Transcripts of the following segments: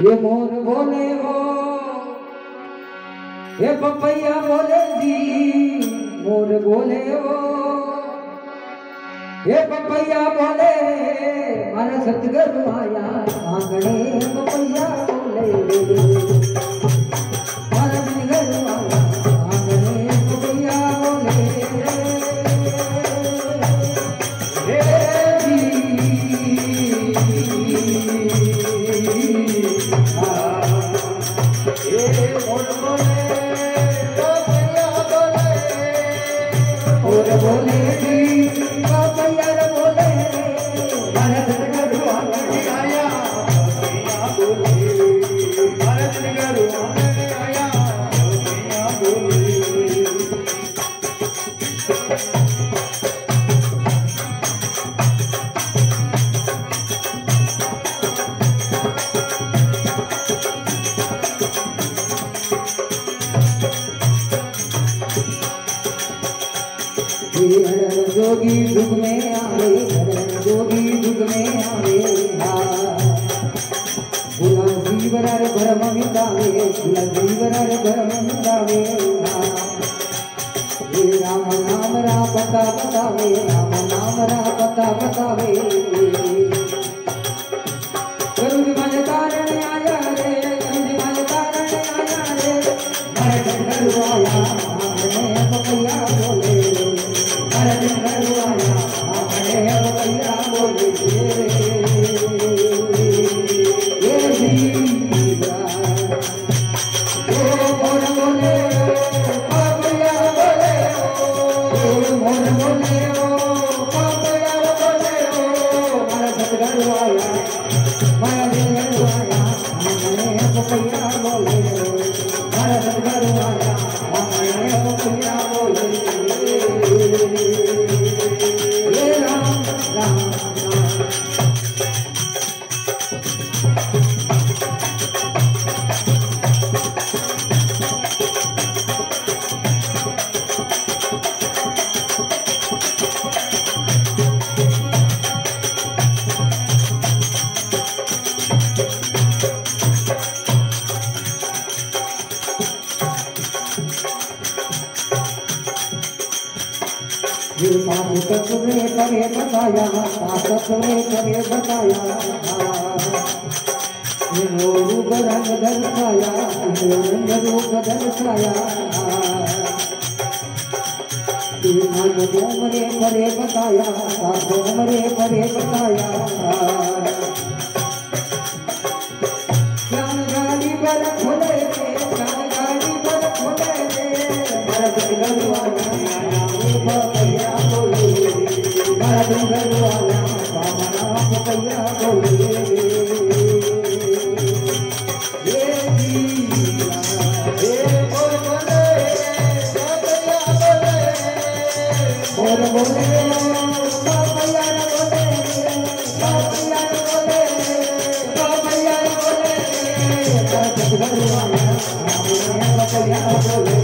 ये मोर बोले हो, ये पपैया बोले जी, मोर बोले हो, ये पपैया बोले मारा सतगुरु आया आंगणे पपैया बोले मारा सतगुरु आया आंगणे पपैया बोले बोले जी पपैया बोले मारा सतगुरु आया पपैया बोले मारा सतगुरु आया पपैया बोले जोगी दुख में आवे जोगी दुख में आवे बुला जीवरार भरम मिटावे बुला जीवरार भरम मिटावे राम नाम रा पता बतावे राम नाम रा पता बतावे करुण मन कारण आया रे करुण मन कारण आया रे हर सतगुरु आया आने पपैया बोले हर सतगुरु आया आने पपैया बोले ये जीवा ओ मोर बोले पपैया बोले ओ मोर बोले पपैया बोले हर सतगुरु आया मारा सतगुरु आया आने पपैया बोले हर सतगुरु आया आने पपैया बोले तत्वे करे बताया तत्वे करे बताया रूप रंग दर्शाया रंग रूप दर्शाया डोमरे परे बताया डोमरे परे बताया ज्ञान गाड़ी पर खोले ज्ञान गाड़ी पर खोले भरत सतगुरु आया पपैया बोले मारा सतगुरु आया मारा पपैया बोले ये जीवा ये मोर बोले पपैया बोले मोर बोले पपैया बोले पपैया बोले पपैया बोले सतगुरु आया पपैया बोले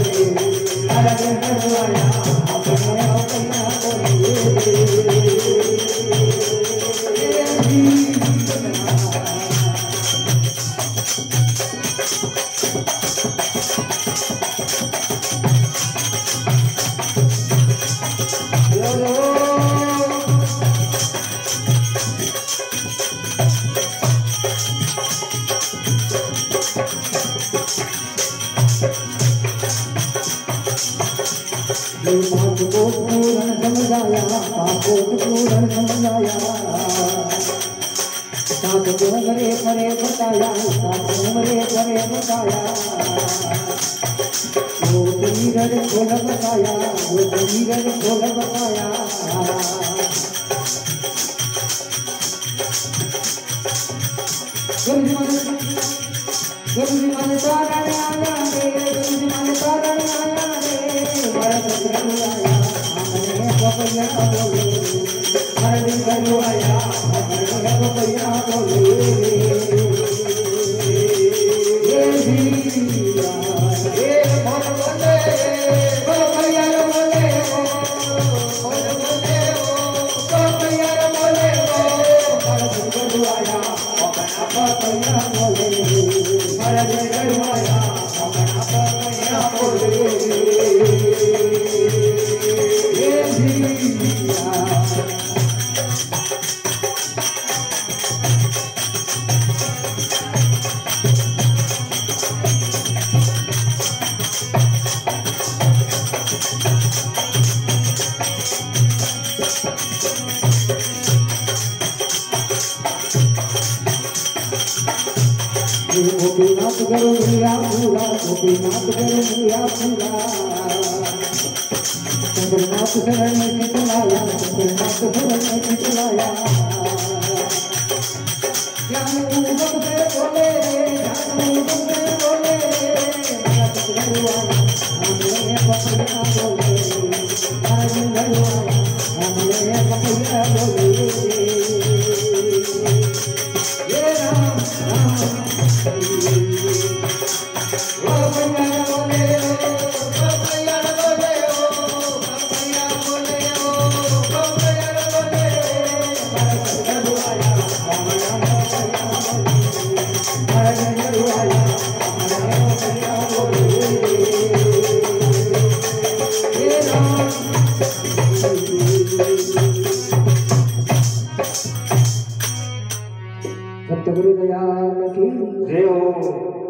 मारा सतगुरु आया को पूर्ण समझाया पापों को पूर्ण समझाया सात डोंगरे परे बताया सात डोंगरे परे बताया वो तीरन खोल बताया वो तीरन खोल बताया गुरुजी मन तारण आया रे गुरुजी मन तारण आया रे मारा सतगुरु आया आने पपैया बोले हर सतगुरु आया आने पपैया बोले ये जीवा ये मोर बोले पपैया बोले मोर बोले पपैया बोले हर सतगुरु आया पपैया बोले गोपीनाथ करो मिया पूरा गोपीनाथ करो मिया पूरा चंद्रनाथ शरण में चितलाया चंद्रनाथ शरण में चितलाया ज्ञान उदम से बोले ज्ञान उदम से बोले हमने पपैया बोले हमने पपैया बोले ये राम राम पपैया बोले पपैया बोले पपैया बोले पपैया बोले भगवाया सतगुरु दयाल की जय हो।